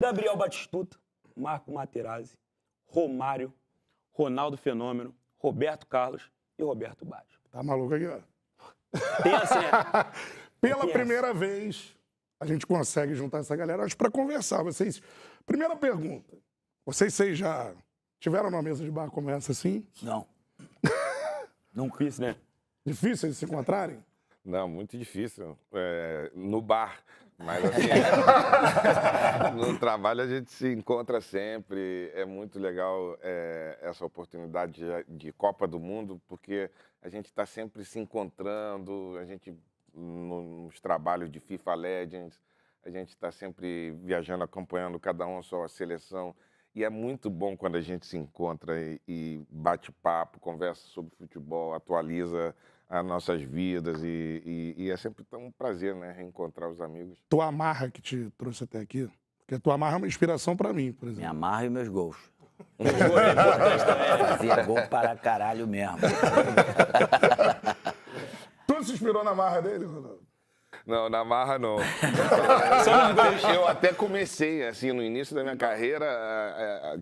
Gabriel Batistuta, Marco Materazzi, Romário, Ronaldo Fenômeno, Roberto Carlos e Roberto Baggio. Tá maluco aqui, ó. Pensa, né? Pela primeira vez, a gente consegue juntar essa galera hoje para conversar. Vocês, primeira pergunta, vocês seis já tiveram numa mesa de bar como essa assim? Não. Nunca isso, né? Difícil eles se encontrarem? Não, muito difícil. No bar. Mas assim, no trabalho a gente se encontra sempre. É muito legal essa oportunidade de Copa do Mundo, porque a gente está sempre se encontrando, a gente nos trabalhos de FIFA Legends, a gente está sempre viajando, acompanhando cada um a sua seleção. E é muito bom quando a gente se encontra e bate papo, conversa sobre futebol, atualiza as nossas vidas e é sempre um prazer, né, reencontrar os amigos. Tua amarra que te trouxe até aqui, porque tua amarra é uma inspiração para mim, por exemplo. Me amarra e meus gols. Meus gols é importante também. Fazia gol para caralho mesmo. Tu se inspirou na amarra dele, Ronaldo? Não, na marra não. Eu até comecei, assim, no início da minha carreira,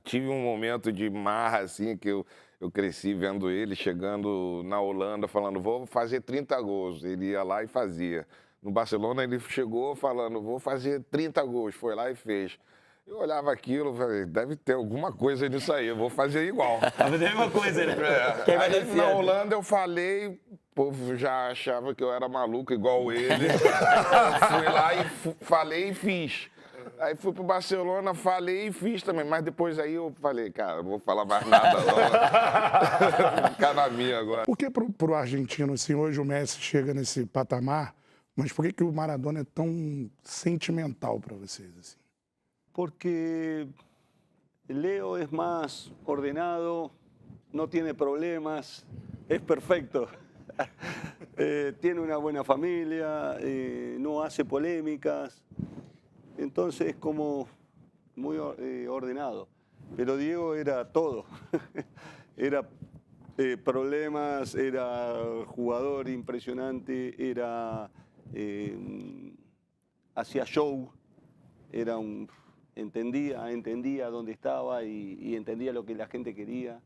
tive um momento de marra, assim, que eu cresci vendo ele chegando na Holanda, falando, vou fazer 30 gols. Ele ia lá e fazia. No Barcelona, ele chegou falando, vou fazer 30 gols. Foi lá e fez. Eu olhava aquilo e falei, deve ter alguma coisa nisso aí, eu vou fazer igual. Vai fazer a mesma coisa, né? Quem vai dar Aí, na certo? Holanda eu falei, o povo já achava que eu era maluco igual ele. Fui lá e falei e fiz. Aí fui pro Barcelona, falei e fiz também. Mas depois aí eu falei, cara, não vou falar mais nada não. Vou ficar na minha agora. Por que pro argentino, assim, hoje o Messi chega nesse patamar, mas por que o Maradona é tão sentimental para vocês, assim? Porque Leo es más ordenado, no tiene problemas, es perfecto. Tiene una buena familia, no hace polémicas, entonces es como muy ordenado. Pero Diego era todo, era problemas, era jugador impresionante, era hacía show, era un... entendía dónde estaba y entendía lo que la gente quería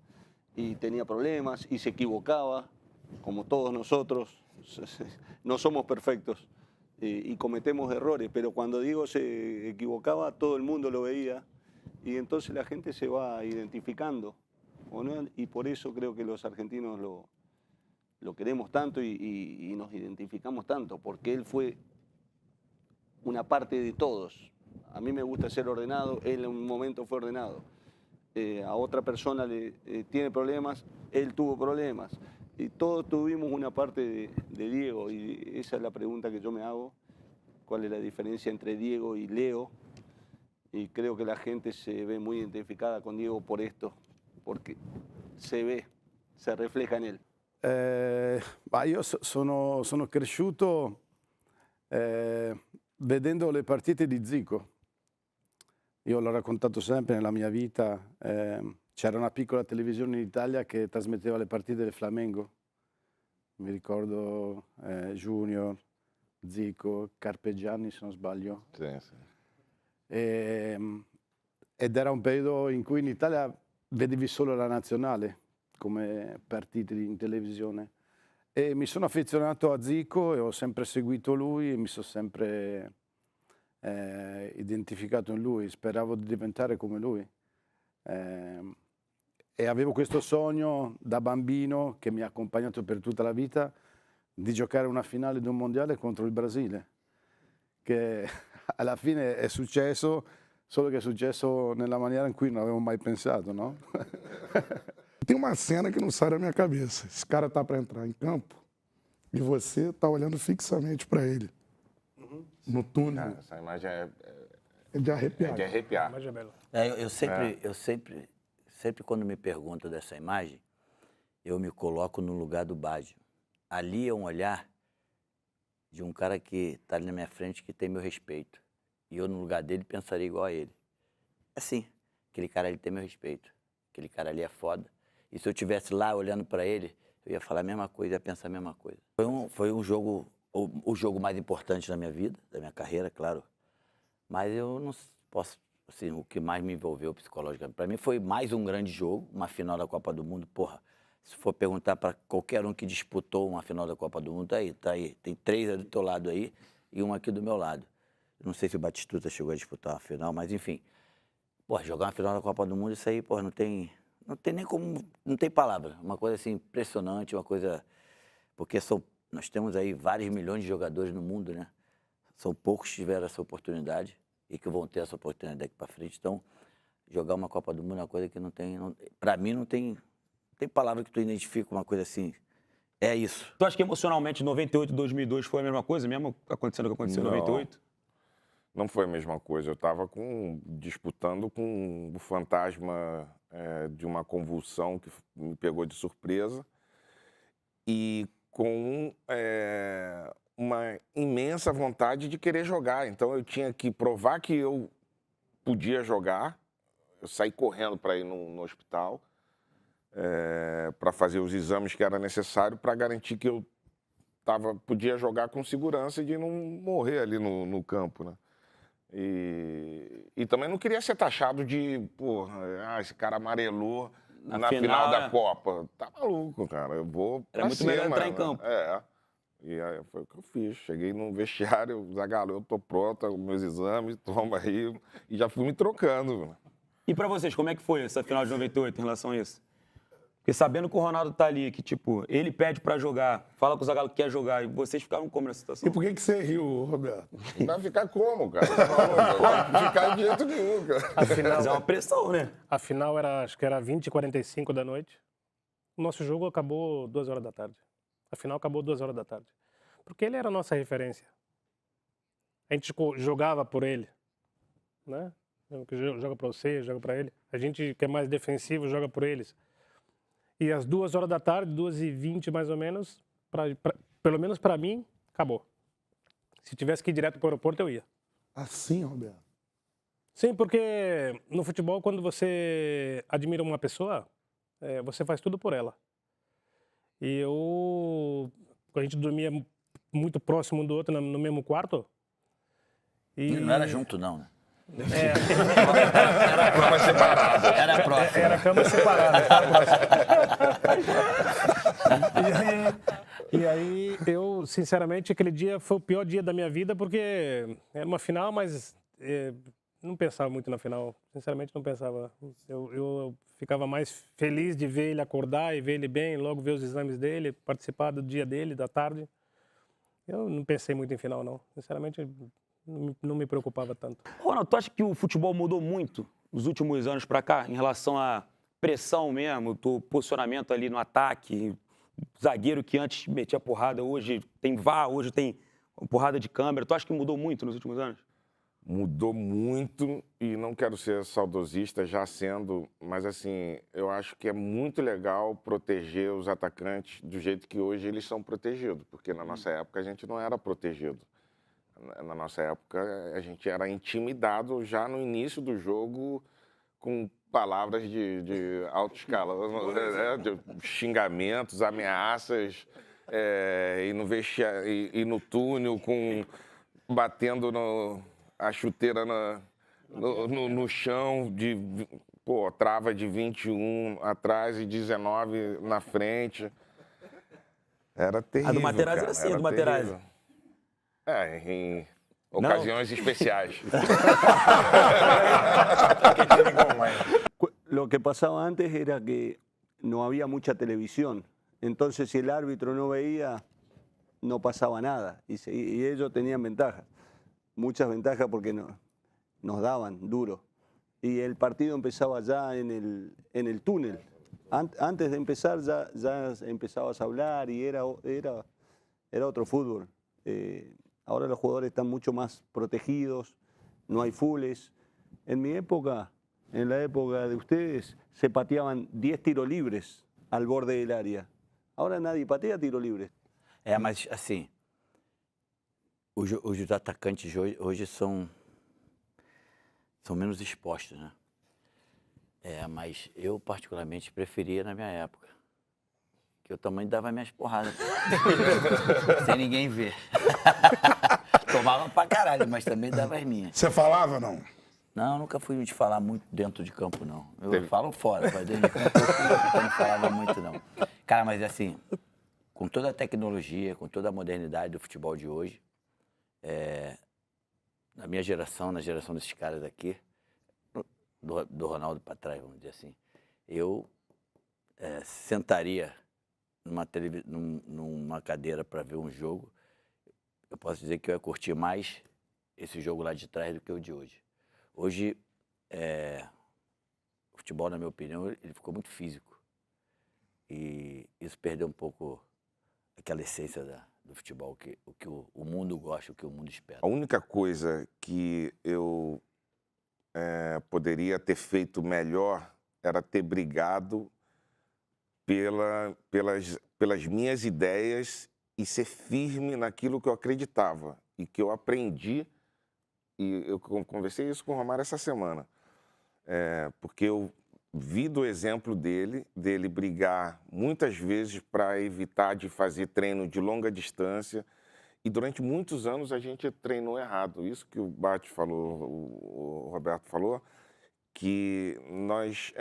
y tenía problemas y se equivocaba, como todos nosotros. No somos perfectos y cometemos errores, pero cuando Diego se equivocaba, todo el mundo lo veía y entonces la gente se va identificando, ¿o no? Y por eso creo que los argentinos lo queremos tanto y nos identificamos tanto, porque él fue una parte de todos. A mí me gusta ser ordenado, él en un momento fue ordenado. A otra persona tiene problemas, él tuvo problemas. Y todos tuvimos una parte de Diego, y esa es la pregunta que yo me hago. ¿Cuál es la diferencia entre Diego y Leo? Y creo que la gente se ve muy identificada con Diego por esto, porque se ve, se refleja en él. Io sono cresciuto vedendo le partite di Zico. Io l'ho raccontato sempre nella mia vita, c'era una piccola televisione in Italia che trasmetteva le partite del Flamengo. Mi ricordo Junior, Zico, Carpegiani se non sbaglio. Sì, sì. Ed era un periodo in cui in Italia vedevi solo la nazionale come partite in televisione. E mi sono affezionato a Zico e ho sempre seguito lui e mi sono sempre identificato in lui, speravo di diventare come lui. E avevo questo sogno da bambino che mi ha accompagnato per tutta la vita di giocare una finale di un mondiale contro il Brasile, che alla fine è successo, solo che è successo nella maniera in cui non avevo mai pensato, no? Tem uma cena que não sai da minha cabeça. Esse cara tá para entrar em campo e você tá olhando fixamente para ele. No túnel. Cara, essa imagem É de arrepiar. é de arrepiar. Mas é belo. Eu sempre quando me perguntam dessa imagem, eu me coloco no lugar do Baggio. Ali é um olhar de um cara que está ali na minha frente, que tem meu respeito. E eu, no lugar dele, pensaria igual a ele. Assim, aquele cara ali tem meu respeito. Aquele cara ali é foda. E se eu estivesse lá olhando para ele, eu ia falar a mesma coisa, ia pensar a mesma coisa. Foi um jogo, o jogo mais importante da minha vida, da minha carreira, claro. Mas eu não posso assim, o que mais me envolveu psicologicamente. Para mim foi mais um grande jogo, uma final da Copa do Mundo. Porra, se for perguntar para qualquer um que disputou uma final da Copa do Mundo, tá aí. Tem 3 do teu lado aí e um aqui do meu lado. Não sei se o Batistuta chegou a disputar uma final, mas enfim. Porra, jogar uma final da Copa do Mundo, isso aí, porra, não tem nem como, não tem palavra. Uma coisa assim impressionante, uma coisa... Porque nós temos aí vários milhões de jogadores no mundo, né? São poucos que tiveram essa oportunidade e que vão ter essa oportunidade daqui para frente. Então, jogar uma Copa do Mundo é uma coisa que não tem... Para mim, não tem palavra que tu identifica uma coisa assim. É isso. Tu acha que emocionalmente 98 e 2002 foi a mesma coisa, mesmo acontecendo o que aconteceu em 98? Não foi a mesma coisa. Eu estava disputando com o fantasma de uma convulsão que me pegou de surpresa e com uma imensa vontade de querer jogar. Então eu tinha que provar que eu podia jogar. Eu saí correndo para ir no hospital para fazer os exames que era necessário para garantir que eu podia jogar com segurança e de não morrer ali no campo, né? E também não queria ser taxado de, porra, esse cara amarelou na final da Copa. Tá maluco, cara. Eu vou pra Era muito melhor entrar em campo. E aí foi o que eu fiz. Cheguei no vestiário, Zagallo, eu tô pronto, meus exames, toma aí. E já fui me trocando. E pra vocês, como é que foi essa final de 98 em relação a isso? Porque sabendo que o Ronaldo tá ali, que tipo, ele pede pra jogar, fala com o Zagallo que quer jogar, e vocês ficaram como nessa situação? E por que você riu, Roberto? Vai ficar como, cara? Não vai ficar de jeito nenhum, cara. Mas é uma pressão, né? A final acho que era 20h45 da noite. O nosso jogo acabou 2 horas da tarde. A final acabou 2 horas da tarde. Porque ele era a nossa referência. A gente jogava por ele, né? Joga para você, joga para ele. A gente que é mais defensivo, joga por eles. E às 2 horas da tarde, 2h20 mais ou menos, pelo menos para mim, acabou. Se tivesse que ir direto para o aeroporto, eu ia. Assim, Roberto? Sim, porque no futebol, quando você admira uma pessoa, você faz tudo por ela. E a gente dormia muito próximo um do outro no mesmo quarto. E não era junto, não, né? Era cama separada. Era próximo. Era cama separada. E aí, eu, sinceramente, aquele dia foi o pior dia da minha vida, porque era uma final, mas não pensava muito na final. Sinceramente, não pensava. Eu ficava mais feliz de ver ele acordar e ver ele bem, logo ver os exames dele, participar do dia dele, da tarde. Eu não pensei muito em final, não. Sinceramente, não me preocupava tanto. Ronaldo, tu acha que o futebol mudou muito nos últimos anos pra cá, em relação à pressão mesmo, do posicionamento ali no ataque, zagueiro que antes metia porrada, hoje tem VAR, hoje tem porrada de câmera. Tu acha que mudou muito nos últimos anos? Mudou muito e não quero ser saudosista já sendo, mas assim, eu acho que é muito legal proteger os atacantes do jeito que hoje eles são protegidos, porque na nossa época a gente não era protegido. Na nossa época a gente era intimidado já no início do jogo com palavras de alto escalão, de xingamentos, ameaças, e no túnel, batendo a chuteira no chão, trava de 21 atrás e 19 na frente. Era terrível. A do Materazzi era assim, a do Materazzi. Em ocasiões especiais. Lo que pasaba antes era que no había mucha televisión. Entonces, si el árbitro no veía, no pasaba nada. Y ellos tenían ventaja. Muchas ventajas porque nos daban duro. Y el partido empezaba ya en el túnel. Antes de empezar ya empezabas a hablar y era otro fútbol. Ahora los jugadores están mucho más protegidos, no hay fulls. En mi época, en la época de ustedes, se pateaban 10 tiros libres al borde del área. Ahora nadie patea tiro livre. Mas assim, os atacantes hoje são menos expostos, né? Mas eu particularmente preferia na minha época. Que eu também dava minhas porradas. Sem ninguém ver. Tomava pra caralho, mas também dava as minhas. Você falava, não? Não, nunca fui de falar muito dentro de campo, não. Eu falo fora, mas dentro de campo eu não falava muito, não. Cara, mas assim, com toda a tecnologia, com toda a modernidade do futebol de hoje, na minha geração, na geração desses caras aqui, do Ronaldo para trás, vamos dizer assim, eu sentaria numa cadeira para ver um jogo, eu posso dizer que eu ia curtir mais esse jogo lá de trás do que o de hoje. Hoje, o futebol, na minha opinião, ele ficou muito físico. E isso perdeu um pouco aquela essência do futebol, o que o mundo gosta, o que o mundo espera. A única coisa que eu poderia ter feito melhor era ter brigado pelas minhas ideias e ser firme naquilo que eu acreditava e que eu aprendi. E eu conversei isso com o Romário essa semana, porque eu vi do exemplo dele brigar muitas vezes para evitar de fazer treino de longa distância. E durante muitos anos a gente treinou errado. Isso que o Bate falou, o Roberto falou, que nós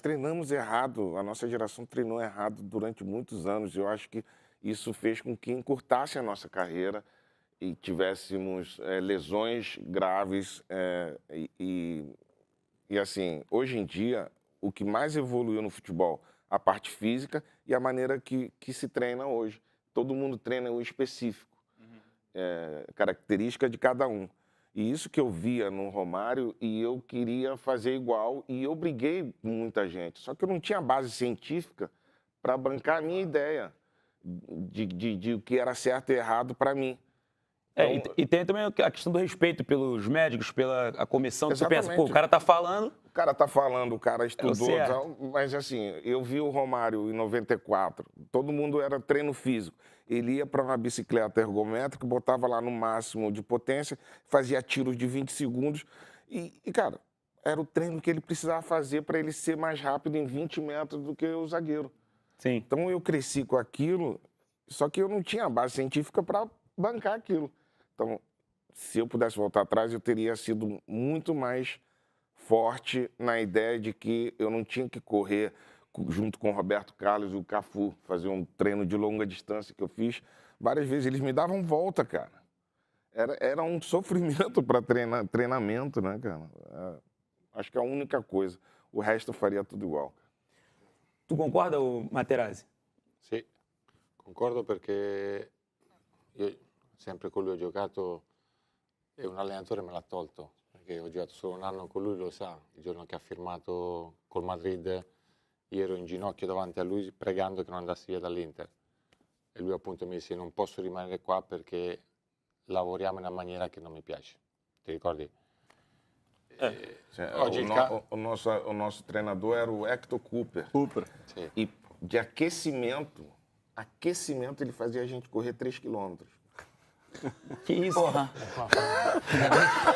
treinamos errado, a nossa geração treinou errado durante muitos anos. Eu acho que isso fez com que encurtasse a nossa carreira e tivéssemos lesões graves. E assim, hoje em dia, o que mais evoluiu no futebol, a parte física e a maneira que se treina hoje. Todo mundo treina o específico, característica de cada um. E isso que eu via no Romário, e eu queria fazer igual, e eu briguei com muita gente. Só que eu não tinha base científica para bancar a minha ideia de o que era certo e errado para mim. Então, e tem também a questão do respeito pelos médicos, pela a comissão. Que você pensa, exatamente. pô, o cara tá falando... O cara tá falando, o cara estudou, certo. tal, mas assim, eu vi o Romário em 94, todo mundo era treino físico. Ele ia para uma bicicleta ergométrica, botava lá no máximo de potência, fazia tiros de 20 segundos e, cara, era o treino que ele precisava fazer para ele ser mais rápido em 20 metros do que o zagueiro. Sim. Então eu cresci com aquilo, só que eu não tinha base científica para bancar aquilo. Então, se eu pudesse voltar atrás, eu teria sido muito mais forte na ideia de que eu não tinha que correr junto com o Roberto Carlos e o Cafu, fazer um treino de longa distância que eu fiz. Várias vezes eles me davam volta, cara. Era um sofrimento para treinamento, né, cara? Acho que é a única coisa. O resto eu faria tudo igual. Tu concorda, Materazzi? Sì, concordo perché io sempre con lui ho giocato e un allenatore me l'ha tolto, perché ho giocato solo un anno con lui, lo sa, il giorno che ha firmato col Madrid io ero in ginocchio davanti a lui pregando che non andassi via dall'Inter e lui appunto mi disse non posso rimanere qua perché lavoriamo in una maniera che non mi piace, ti ricordi? Oggi o nosso treinador era o Hector Cooper. Sì. E de aquecimento ele fazia a gente correr 3 quilômetros. Que isso? Porra.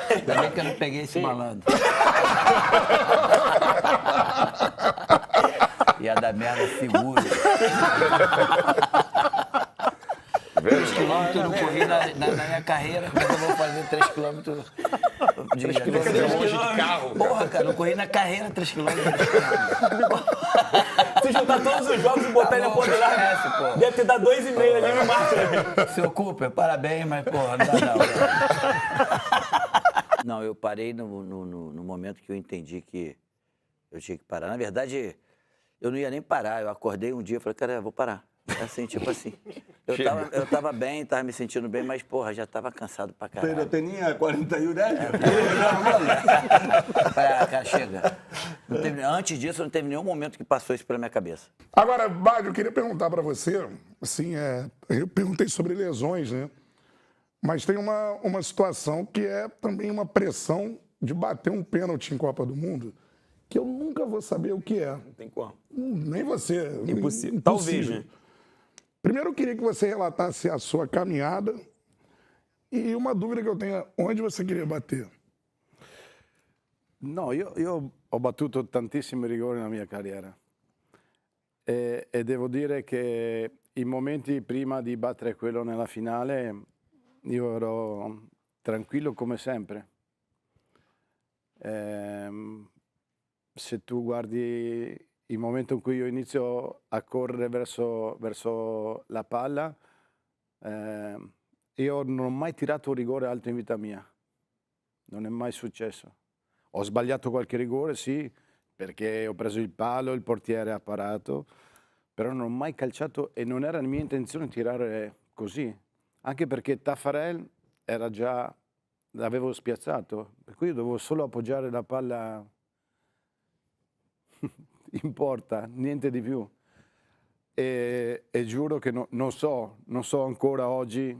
Ainda bem que eu não peguei esse malandro. Ia dar merda seguro. 3 quilômetros eu não corri na minha carreira, mas eu vou fazer 3 quilômetros de longe de carro. Porra, cara, eu corri na carreira 3 quilômetros. Se juntar todos os jogos e botar ele na ponta lá, deve ter dado 2,5 ali no máximo. Seu Cooper, parabéns, mas porra, não dá não. Não, eu parei no momento que eu entendi que eu tinha que parar. Na verdade, eu não ia nem parar. Eu acordei um dia e falei, cara, eu vou parar. Assim, tipo assim. Eu tava bem, tava me sentindo bem, mas, porra, já tava cansado pra caralho. Pero tenía 41 años. Cara, chega. Antes disso, não teve nenhum momento que passou isso pela minha cabeça. Agora, Bádio, eu queria perguntar para você, assim, eu perguntei sobre lesões, né? Mas tem uma situação que é também uma pressão de bater um pênalti em Copa do Mundo, que eu nunca vou saber o que é. Não tem como. Nem você. Impossível. Talvez, né? Primeiro, eu queria que você relatasse a sua caminhada e uma dúvida que eu tenho, onde você queria bater? No, io ho battuto tantissimi rigori nella mia carriera e devo dire che i momenti prima di battere quello nella finale io ero tranquillo come sempre. Se tu guardi il momento in cui io inizio a correre verso la palla, io non ho mai tirato un rigore alto in vita mia, non è mai successo. Ho sbagliato qualche rigore, sì, perché ho preso il palo, il portiere ha parato, però non ho mai calciato e non era la mia intenzione tirare così, anche perché Taffarel era già, l'avevo spiazzato, per cui io dovevo solo appoggiare la palla in porta, niente di più. E giuro che non so ancora oggi,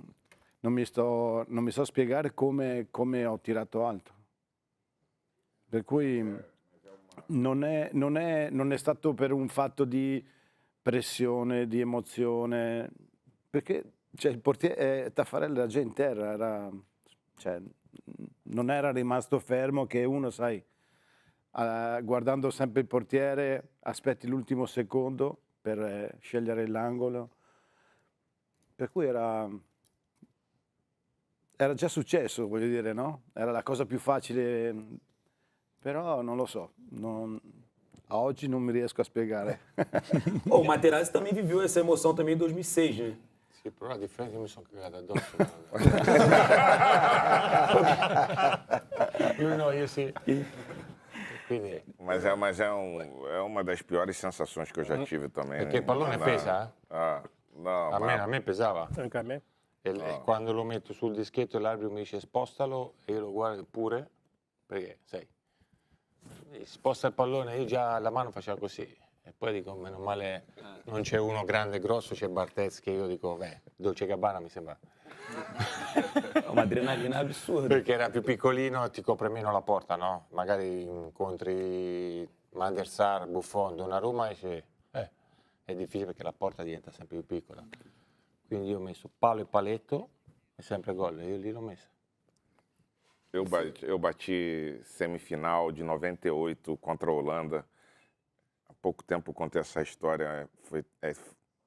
non mi so spiegare come ho tirato alto. Per cui non è stato per un fatto di pressione, di emozione, perché cioè, il portiere Taffarel era già in terra, cioè, non era rimasto fermo che uno, sai, guardando sempre il portiere, aspetti l'ultimo secondo per scegliere l'angolo. Per cui era già successo, voglio dire, no? Era la cosa più facile, però non lo so, a oggi non mi riesco a spiegare. O Materazzi também viveu essa emoção também em 2006, né? Sì, però la differenza è che mi sono cagato addosso. Lui no, io sì. Quindi, Mas é uma das piores sensações que eu já tive também. perché il pallone pesa, Não, a me pesava. Anche a me. E quando lo metto sul dischetto e l'arbitro mi dice spostalo e io lo guardo pure, perché sai, sposta il pallone, io già la mano faceva così. E poi dico, meno male non c'è uno grande e grosso, c'è Barthez che io dico, beh, Dolce Gabbana mi sembra. É uma adrenalina absurda. Perché era più piccolino e ti copre meno la porta, no? Magari incontri Van der Sar, Buffon, Donnarumma e è difficile perché la porta diventa sempre più piccola. Quindi io ho messo palo e paletto e sempre gol, e io lì l'ho messa. Eu bati semifinal de 98 contra a Holanda. Há pouco tempo contei essa história,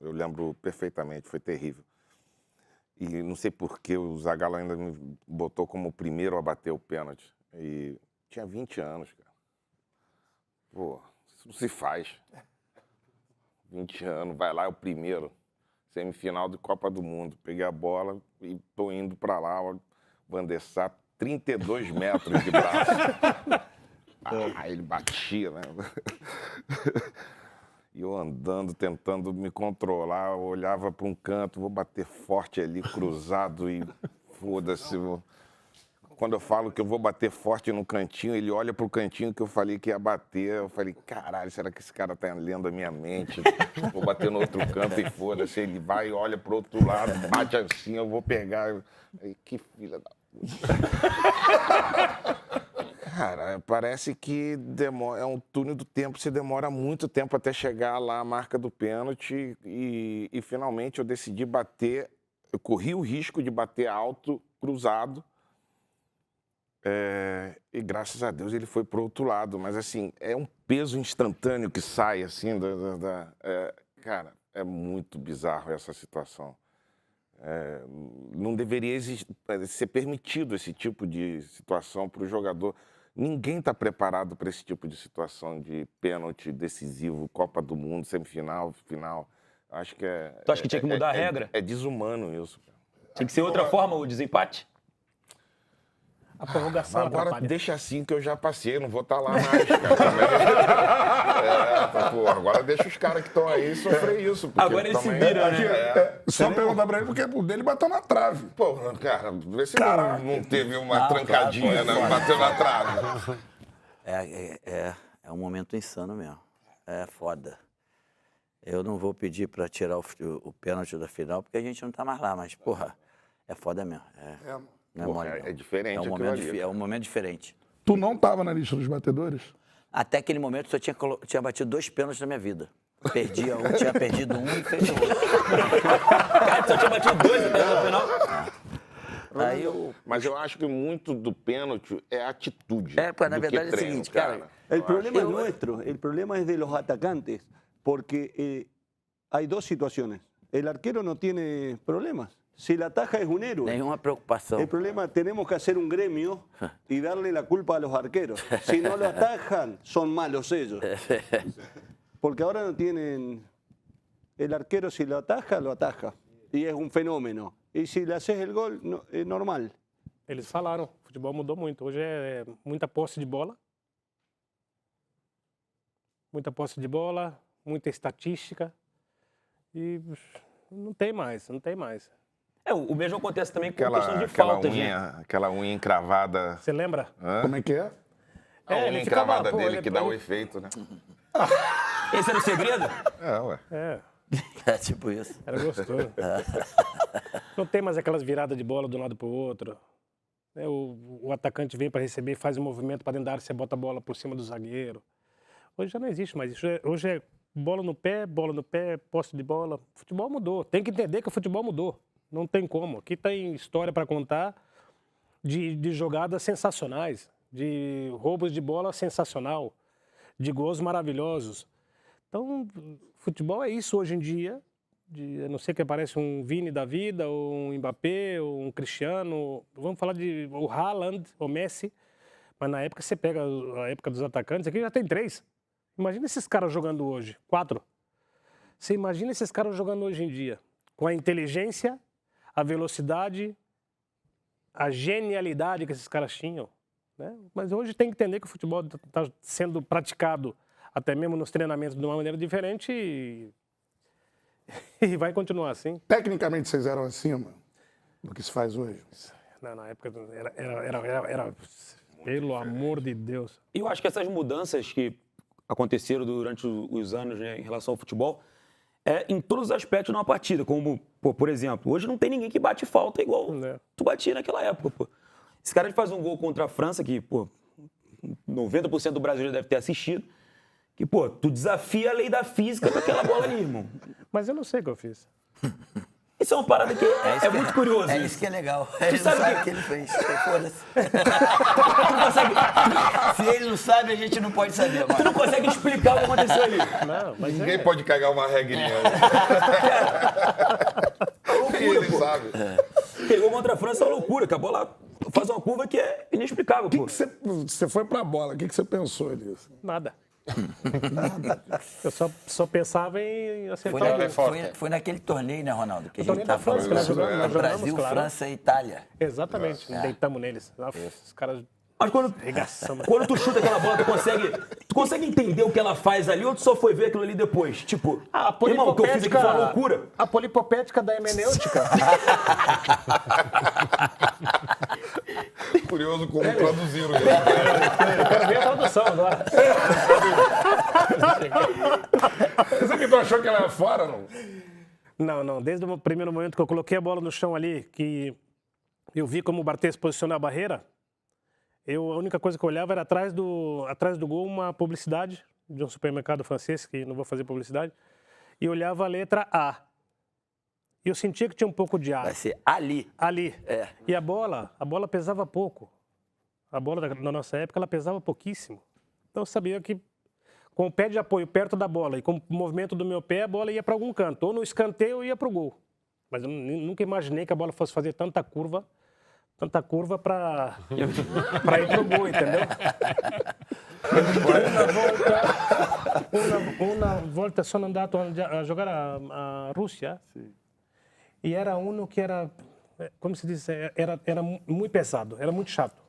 eu lembro perfeitamente, foi terrível. E não sei por que o Zagallo ainda me botou como o primeiro a bater o pênalti. E tinha 20 anos, cara. Pô, isso não se faz. 20 anos, vai lá, é o primeiro. Semifinal de Copa do Mundo. Peguei a bola e tô indo pra lá, Van der Sar, 32 metros de braço. Ele batia, né? E eu andando, tentando me controlar, eu olhava para um canto, vou bater forte ali, cruzado e foda-se. Quando eu falo que eu vou bater forte no cantinho, ele olha pro cantinho que eu falei que ia bater. Eu falei, caralho, será que esse cara tá lendo a minha mente? Vou bater no outro canto e foda-se. Ele vai e olha pro outro lado, bate assim, eu vou pegar. Aí, que filha da puta. Cara, parece que é um túnel do tempo, você demora muito tempo até chegar lá à marca do pênalti e finalmente eu decidi bater, eu corri o risco de bater alto, cruzado, e graças a Deus ele foi pro outro lado, mas assim, é um peso instantâneo que sai assim, cara, é muito bizarro essa situação. Não deveria ser permitido esse tipo de situação para o jogador. Ninguém está preparado para esse tipo de situação de pênalti decisivo, Copa do Mundo, semifinal, final. Acho que Tu acha que tinha que mudar a regra? É desumano isso. Tinha que ser outra forma o desempate? A prorrogação Agora atrapalha. deixa assim que eu já passei, não vou estar lá mais, cara. Pô, agora deixa os caras que estão aí sofrer isso. porque Agora ele se também- vira, né? Só perguntar pra ele porque o dele bateu na trave. Pô, cara, vê se não teve uma trancadinha, né? Bateu na trave. É um momento insano mesmo. É foda. Eu não vou pedir para tirar o pênalti da final, porque a gente não tá mais lá, mas, porra, é foda mesmo. Não é Porra, mole, não. é diferente É um aquilo momento, ali. é um momento diferente. Tu não tava na lista dos batedores? Até aquele momento, só tinha batido 2 pênaltis na minha vida. Perdia um, tinha perdido um e fez o outro. Cara, só tinha batido 2 até no final. Aí eu... Mas eu acho que muito do pênalti é atitude. Porque na do que verdade é o treino, seguinte, cara. El problema es nuestro, el problema es de los atacantes, porque hay dos situaciones. El arquero no tiene problemas, Si la ataja es un héroe. Nenhuma preocupação. El problema, tenemos que hacer un gremio y darle la culpa a los arqueros. Si no lo atajan, son malos ellos. Porque ahora no tienen... El arquero si lo ataja. Y es un fenómeno. Y si le haces el gol, no, es normal. Eles falaram, o futebol mudou muito. Hoje é muita posse de bola. Muita posse de bola, muita estatística. E não tem mais. O mesmo acontece também com a Aquela, questão de aquela, faltas, unha, né? aquela unha encravada. Você lembra? Como é que é? A unha ele ficava, encravada pô, dele ele- que dá o ele- efeito, né? Esse era o segredo? É, ué. É, É tipo isso. era gostoso. Não tem mais aquelas viradas de bola de um lado para o outro. O atacante vem para receber, faz um movimento para dentro da área, você bota a bola por cima do zagueiro. Hoje já não existe mais isso. Hoje é bola no pé, posse de bola. O futebol mudou. Tem que entender que o futebol mudou. Não tem como. Aqui tem história para contar de jogadas sensacionais, de roubos de bola sensacional, de gols maravilhosos. Então, futebol é isso hoje em dia. A não ser que apareça um Vini da vida, ou um Mbappé, ou um Cristiano. Vamos falar de o Haaland, o Messi. Mas na época, você pega a época dos atacantes, aqui já tem 3. Imagina esses caras jogando hoje, 4. Você imagina esses caras jogando hoje em dia, com a inteligência, a velocidade, a genialidade que esses caras tinham, né? Mas hoje tem que entender que o futebol está sendo praticado até mesmo nos treinamentos de uma maneira diferente e vai continuar assim. Tecnicamente, vocês eram acima do que se faz hoje? Na época era pelo amor de Deus. E eu acho que essas mudanças que aconteceram durante os anos, né, em relação ao futebol, em todos os aspectos de uma partida. Como, pô, por exemplo, hoje não tem ninguém que bate falta igual tu batia naquela época, pô. Esse cara faz um gol contra a França, que, pô, 90% do brasileiro deve ter assistido, que, pô, tu desafia a lei da física com aquela bola ali, irmão. Mas eu não sei o que eu fiz. Isso é uma parada que é muito curioso. É isso que é legal. Ele não sabe sabe que- o que ele fez. Foda-se. Tu não consegue, Se ele não sabe, a gente não pode saber, tu mano. não consegue explicar o que aconteceu ali. Não, mas Ninguém pode cagar uma regrinha. Ele sabe. É. Aquele gol contra a França é uma loucura, que a bola faz uma curva que é inexplicável, O que pô. que você foi pra bola, o que você pensou nisso? nada. Eu só pensava em acertar Foi, o gol. foi naquele torneio, né, Ronaldo? Que a torneio gente tá da França, falando. que nós jogamos, nós jogamos, Brasil, claro. França e Itália. Exatamente, deitamos neles. Os caras Mas quando regaçamos. tu chuta aquela bola, tu consegue entender o que ela faz ali ou tu só foi ver aquilo ali depois? Tipo, A irmão, o que eu fiz aqui foi uma loucura. A polipopética da hemenêutica. Curioso como traduziram isso. Eu quero ver a tradução agora. Você que tu achou que ela era fora, não? Não. Desde o primeiro momento que eu coloquei a bola no chão ali, que eu vi como o Barthez posicionou a barreira, a única coisa que eu olhava era atrás do gol uma publicidade de um supermercado francês, que não vou fazer publicidade, e olhava a letra A. E eu sentia que tinha um pouco de A. Vai ser ali. Ali. É. E a bola pesava pouco. A bola na nossa época, ela pesava pouquíssimo. Então eu sabia que com o pé de apoio perto da bola e com o movimento do meu pé, a bola ia para algum canto. Ou no escanteio ou ia para o gol. Mas eu nunca imaginei que a bola fosse fazer tanta curva para ir pro gol, entendeu? Uma volta sono andato a jogar a Rússia. E era um que era, como se diz, era muito pesado, era muito chato.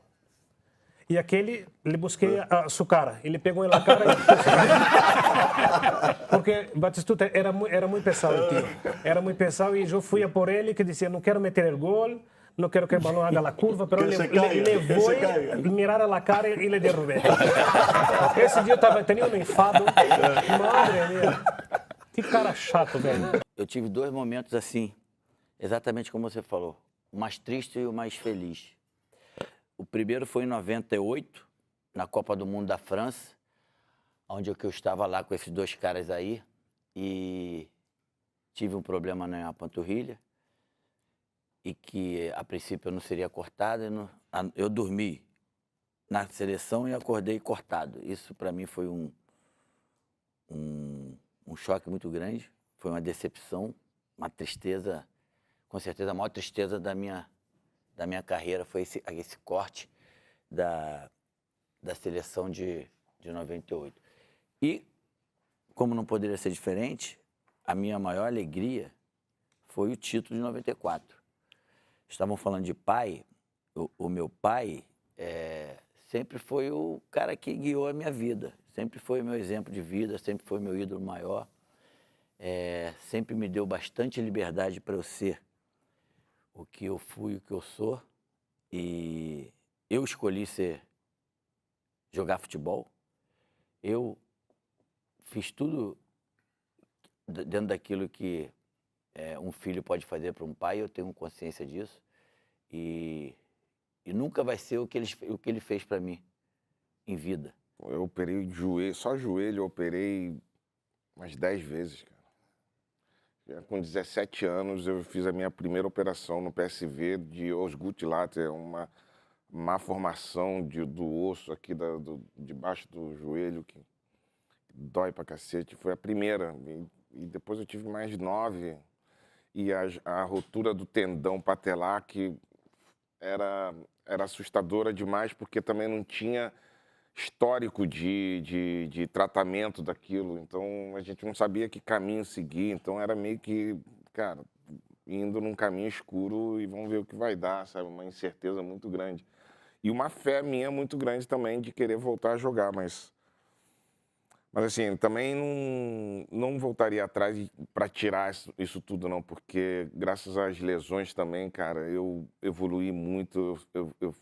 E aquele, ele busquei a sua cara. Ele pegou na cara e... Porque Batistuta era muito pesado, tio. Era muito pesado e eu fui a por ele que dizia, não quero meter o gol, não quero que o balão haga a curva, pero Que se le caiga, voy que se caiga. a mirar a la cara e le derrubei. Esse dia eu tinha um enfado. Madre minha. Que cara chato, velho. Eu tive 2 momentos assim, exatamente como você falou. O mais triste e o mais feliz. O primeiro foi em 98, na Copa do Mundo da França, onde eu estava lá com esses 2 caras aí e tive um problema na panturrilha e que a princípio eu não seria cortado. Eu dormi na seleção e acordei cortado. Isso para mim foi um choque muito grande, foi uma decepção, uma tristeza. com certeza, a maior tristeza da minha carreira foi esse corte da seleção de 98. E, como não poderia ser diferente, a minha maior alegria foi o título de 94. Estavam falando de pai, o meu pai sempre foi o cara que guiou a minha vida, sempre foi o meu exemplo de vida, sempre foi o meu ídolo maior, sempre me deu bastante liberdade para eu ser o que eu fui, o que eu sou, e eu escolhi jogar futebol, eu fiz tudo dentro daquilo que um filho pode fazer para um pai, eu tenho consciência disso, e nunca vai ser o que ele fez para mim em vida. Eu operei joelho, só joelho eu operei umas 10 vezes, cara. Já com 17 anos eu fiz a minha primeira operação no PSV de Osgutlater, uma má formação do osso aqui debaixo do joelho, que dói pra cacete. Foi a primeira, e depois eu tive mais 9, e a rotura do tendão patelar, que era assustadora demais, porque também não tinha histórico de tratamento daquilo, então a gente não sabia que caminho seguir, então era meio que, cara, indo num caminho escuro e vamos ver o que vai dar, sabe? Uma incerteza muito grande. E uma fé minha muito grande também de querer voltar a jogar, mas assim, também não voltaria atrás para tirar isso tudo, não, porque graças às lesões também, cara, eu evoluí muito, eu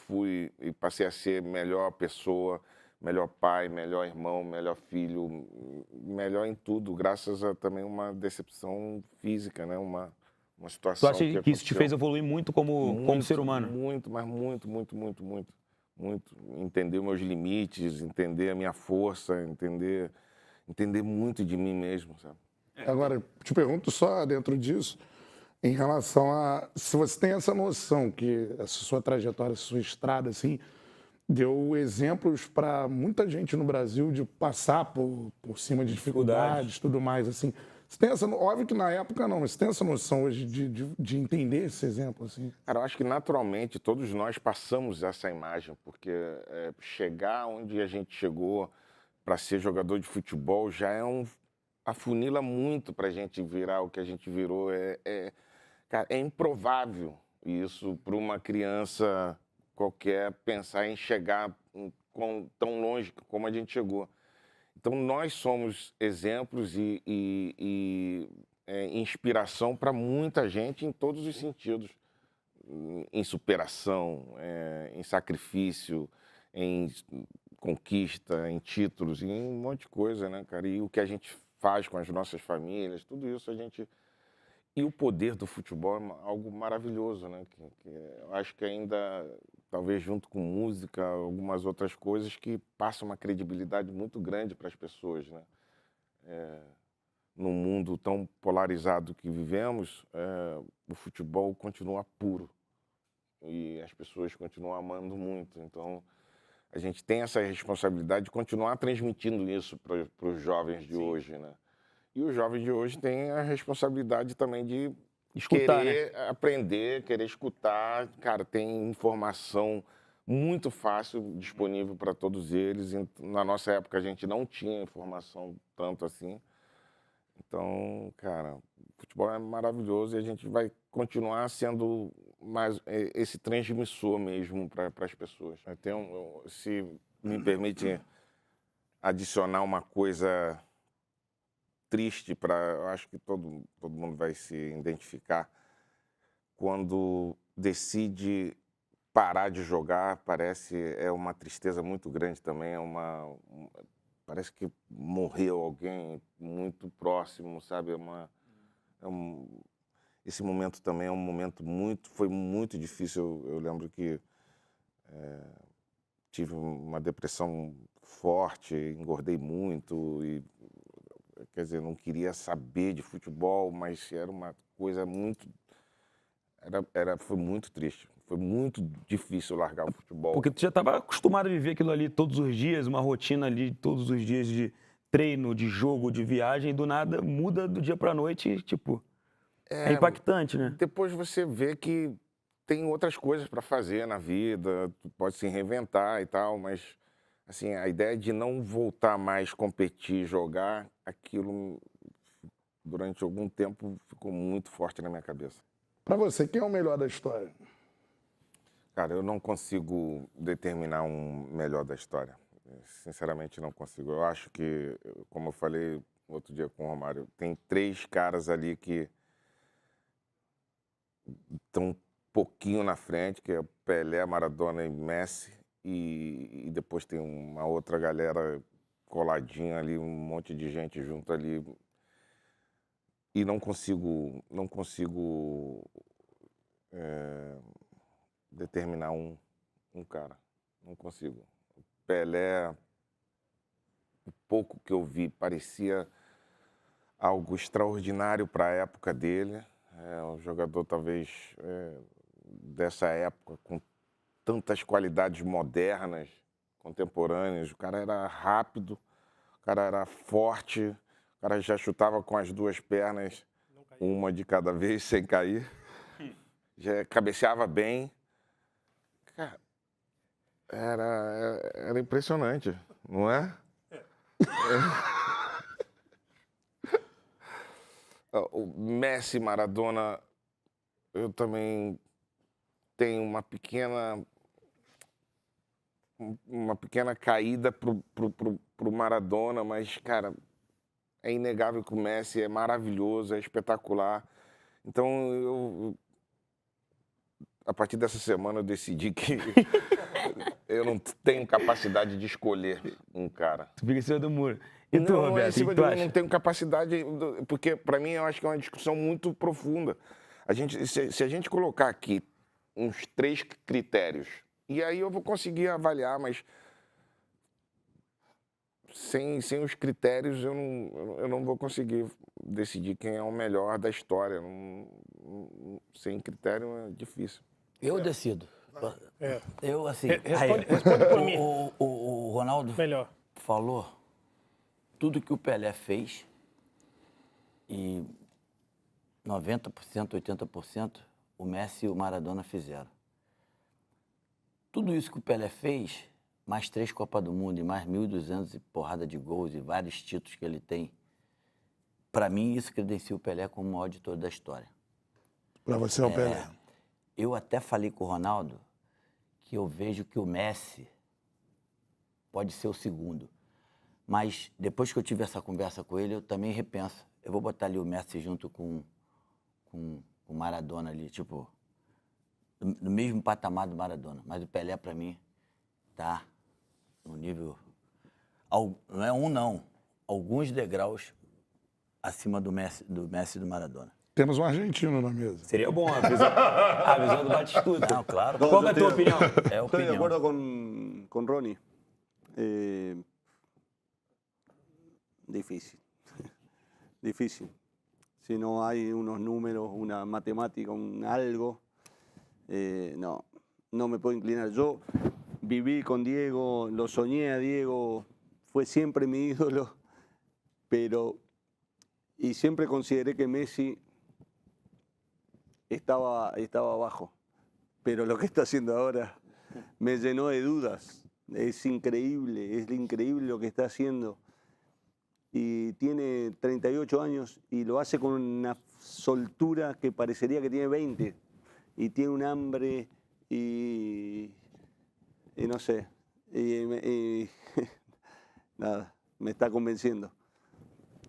fui e passei a ser melhor pessoa, melhor pai, melhor irmão, melhor filho, melhor em tudo, graças a também uma decepção física, né? Uma Tu situação acha que isso te fez evoluir muito como ser humano? Muito, mas muito, muito, muito, muito. Muito. Entender meus limites, entender a minha força, entender muito de mim mesmo, sabe? Agora, te pergunto só dentro disso, em relação a se você tem essa noção que essa sua trajetória, essa sua estrada, assim, deu exemplos para muita gente no Brasil de passar por cima de dificuldades, tudo mais, assim. Você tem essa, óbvio que na época não, mas você tem essa noção hoje de entender esse exemplo, assim? Cara, eu acho que naturalmente todos nós passamos essa imagem, porque chegar onde a gente chegou para ser jogador de futebol já afunila muito para a gente virar o que a gente virou. Cara, é improvável isso para uma criança qualquer pensar em chegar tão longe como a gente chegou. Então, nós somos exemplos e inspiração para muita gente em todos os sentidos. Em superação, em sacrifício, em conquista, em títulos, em um monte de coisa, né, cara? E o que a gente faz com as nossas famílias, tudo isso a gente... E o poder do futebol é algo maravilhoso, né? Que eu acho que ainda, talvez junto com música, algumas outras coisas que passam uma credibilidade muito grande para as pessoas, né? Num mundo tão polarizado que vivemos, o futebol continua puro e as pessoas continuam amando muito. Então, a gente tem essa responsabilidade de continuar transmitindo isso para os jovens de hoje, né? E os jovens de hoje têm a responsabilidade também de Escutar, querer né? aprender, querer escutar. Cara, tem informação muito fácil disponível para todos eles. Na nossa época, a gente não tinha informação tanto assim. Então, cara, o futebol é maravilhoso e a gente vai continuar sendo mais esse transmissor mesmo para as pessoas. Se me permite adicionar uma coisa triste eu acho que todo mundo vai se identificar, quando decide parar de jogar, é uma tristeza muito grande também, parece que morreu alguém muito próximo, sabe? Esse momento também é um momento foi muito difícil. Eu lembro que tive uma depressão forte, engordei muito e, quer dizer, não queria saber de futebol, mas era uma coisa muito... Foi muito triste. Foi muito difícil largar o futebol. Porque tu já estava acostumado a viver aquilo ali todos os dias, uma rotina ali todos os dias de treino, de jogo, de viagem, e do nada muda do dia para a noite, tipo... É impactante, né? Depois você vê que tem outras coisas para fazer na vida, tu pode se reinventar e tal, mas assim, a ideia de não voltar mais competir, jogar, aquilo durante algum tempo ficou muito forte na minha cabeça. Para você, quem é o melhor da história? Cara, eu não consigo determinar um melhor da história. Sinceramente, não consigo. Eu acho que, como eu falei outro dia com o Romário, tem 3 caras ali que estão um pouquinho na frente, que é Pelé, Maradona e Messi. E depois tem uma outra galera coladinha ali, um monte de gente junto ali. E não consigo determinar um cara. Não consigo. Pelé, o pouco que eu vi, parecia algo extraordinário para a época dele. É um jogador, talvez, dessa época, com tantas qualidades modernas, contemporâneas. O cara era rápido, o cara era forte, o cara já chutava com as 2 pernas, uma de cada vez, sem cair. Já cabeceava bem. Cara, era impressionante, não é? O Messi, Maradona, eu também tenho uma pequena caída pro Maradona, mas, cara, é inegável que o Messi é maravilhoso, é espetacular. Então, a partir dessa semana, eu decidi que eu não tenho capacidade de escolher um cara. Tu fica em cima do muro. E tu, Não, Roberto, o que tu eu acha? não tenho capacidade, porque para mim eu acho que é uma discussão muito profunda. Se a gente colocar aqui uns 3 critérios, e aí eu vou conseguir avaliar, mas sem os critérios eu não vou conseguir decidir quem é o melhor da história. Sem critério é difícil. Eu decido. Eu, assim... Responde por mim. O Ronaldo Melhor. falou tudo que o Pelé fez e 90%, 80% o Messi e o Maradona fizeram. Tudo isso que o Pelé fez, mais 3 Copas do Mundo e mais 1.200 e porrada de gols e vários títulos que ele tem, para mim isso credencia o Pelé como o maior de toda a história. Para você é o Pelé. Eu até falei com o Ronaldo que eu vejo que o Messi pode ser o segundo. Mas depois que eu tive essa conversa com ele, eu também repenso. Eu vou botar ali o Messi junto com o Maradona ali, tipo, no mesmo patamar do Maradona. Mas o Pelé, para mim, tá no nível... Não é um, não. Alguns degraus acima do Messi e do Maradona. Temos um argentino na mesa. Seria bom a visão do Batistuta. Não, claro. Qual é a tua opinião? É a Estoy de opinião. acuerdo con Ronnie. Difícil. Difícil. Si no hay unos números, una matemática, un algo, no me puedo inclinar. Yo viví con Diego, lo soñé a Diego, fue siempre mi ídolo, y siempre consideré que Messi estaba abajo. Pero lo que está haciendo ahora me llenó de dudas. Es increíble lo que está haciendo. Y tiene 38 años y lo hace con una soltura que parecería que tiene 20. Y tiene un hambre y no sé. Nada, me está convenciendo.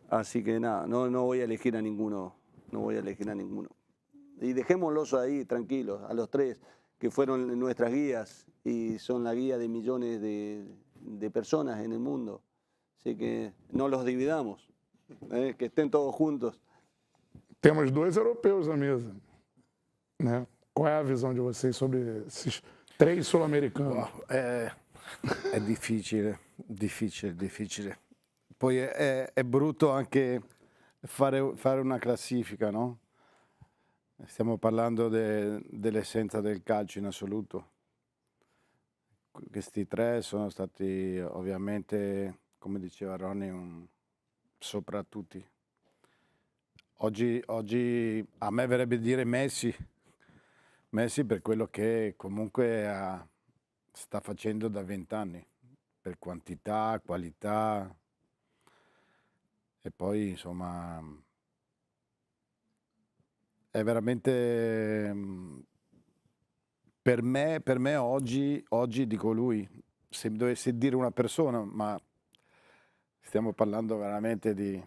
Así que nada, no voy a elegir a ninguno. No voy a elegir a ninguno. Y dejémoslos ahí tranquilos, a los 3, que fueron nuestras guías y son la guía de millones de personas en el mundo. Así que no los dividamos, que estén todos juntos. Temos 2 europeus na mesa, né? Qual é a visão de vocês sobre esses 3 sul-americanos? È difficile. Poi è brutto anche fare una classifica, no? Stiamo parlando dell'essenza del calcio in assoluto. Questi 3 sono stati ovviamente, come diceva Ronnie, sopra tutti. Oggi a me verrebbe dire Messi per quello che comunque sta facendo da 20 anni, per quantità, qualità, e poi insomma è veramente, per me oggi dico lui. Se mi dovessi dire una persona, ma stiamo parlando veramente di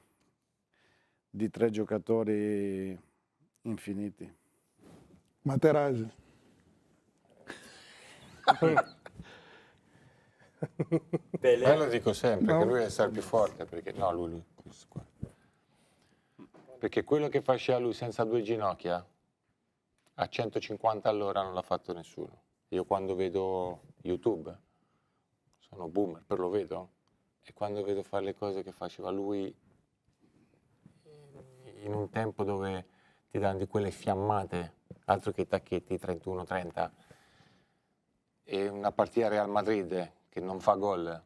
3 giocatori infiniti. Materazzi. Me lo dico sempre, No. che lui è stato più forte, perché no, lui, questo qua. Perché quello che faceva lui senza 2 ginocchia, a 150 all'ora non l'ha fatto nessuno. Io quando vedo YouTube, sono boomer, però lo vedo, e quando vedo fare le cose che faceva lui in un tempo dove ti danno di quelle fiammate, altro che i tacchetti 31-30, e una partita Real Madrid che non fa gol,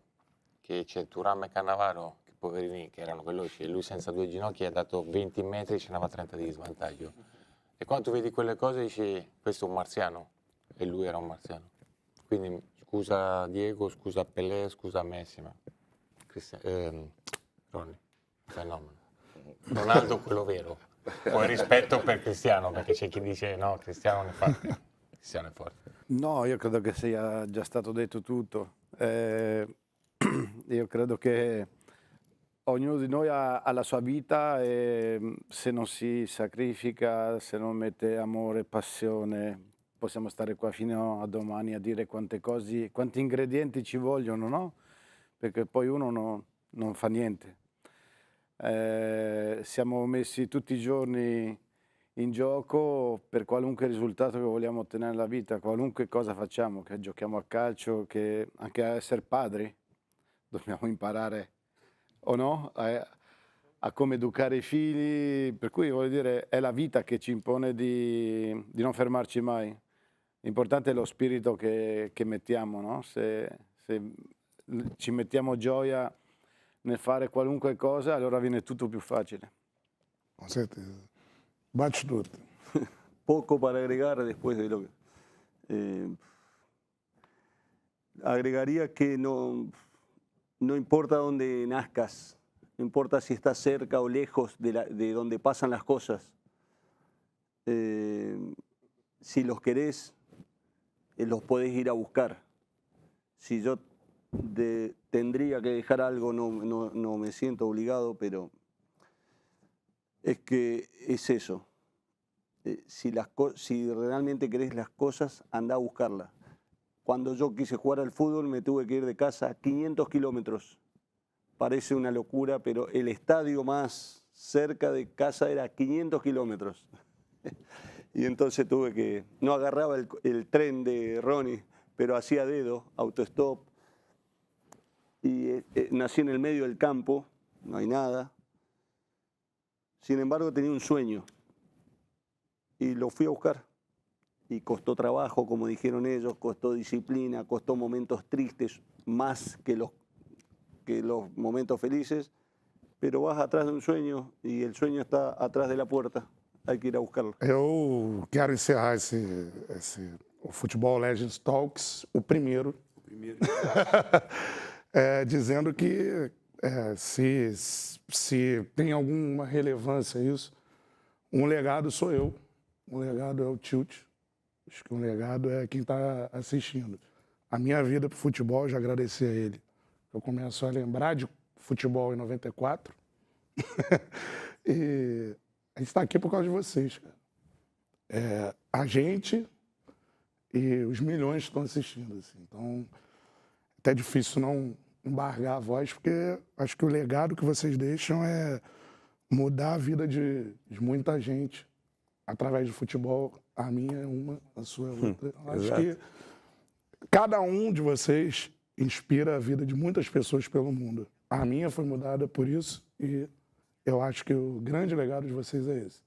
che c'è Thuram e Cannavaro, che poverini, che erano veloci, e lui senza 2 ginocchia ha dato 20 metri e ce n'aveva 30 di svantaggio. E quando tu vedi quelle cose dici, questo è un marziano, e lui era un marziano. Quindi scusa Diego, scusa Pelé, scusa Messi, ma Ronny, fenomeno. Ronaldo quello vero. Poi rispetto per Cristiano, perché c'è chi dice no, Cristiano ne fa. Cristiano è forte. No, io credo che sia già stato detto tutto. Io credo che ognuno di noi ha la sua vita, e se non si sacrifica, se non mette amore, passione, possiamo stare qua fino a domani a dire quante cose, quanti ingredienti ci vogliono, no? Perché poi uno non fa niente. Siamo messi tutti i giorni in gioco per qualunque risultato che vogliamo ottenere nella vita, qualunque cosa facciamo, che giochiamo a calcio, che anche a essere padri, dobbiamo imparare, o no, a come educare i figli, per cui voglio dire, è la vita che ci impone di non fermarci mai. L'importante è lo spirito che mettiamo, no? Se ci mettiamo gioia nel fare qualunque cosa, allora viene tutto più facile. Com certeza. Bate tudo. Poco para agregar después de lo que... agregaría que no importa dónde nazcas, no importa si estás cerca o lejos de donde pasan las cosas, si los querés, los podés ir a buscar. Si yo tendría que dejar algo, no me siento obligado, pero es que es eso. Si realmente querés las cosas, anda a buscarlas. Cuando yo quise jugar al fútbol me tuve que ir de casa a 500 kilómetros. Parece una locura, pero el estadio más cerca de casa era 500 kilómetros. Y entonces tuve que... No agarraba el tren de Ronnie, pero hacía dedo, autostop. Y nací en el medio del campo, no hay nada. Sin embargo, tenía un sueño y lo fui a buscar. Y costó trabajo, como dijeron ellos, costó disciplina, costó momentos tristes más que los momentos felices, pero vas atrás de un sueño y el sueño está atrás de la puerta. Hay que ir a buscarlo. Eu quero encerrar o Futebol Legends Talks, o primeiro. Dizendo que se tem alguma relevância isso, um legado sou eu, um legado é o Tilt, acho que um legado é quem está assistindo. A minha vida para o futebol, já agradeci a ele. Eu começo a lembrar de futebol em 94 e a gente está aqui por causa de vocês, cara. A gente e os milhões que estão assistindo. Assim. Então, até difícil não embargar a voz, porque acho que o legado que vocês deixam é mudar a vida de muita gente através do futebol. A minha é uma, a sua é outra. Acho que cada um de vocês inspira a vida de muitas pessoas pelo mundo. A minha foi mudada por isso e eu acho que o grande legado de vocês é esse.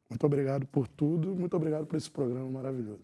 Muito obrigado por tudo, muito obrigado por esse programa maravilhoso.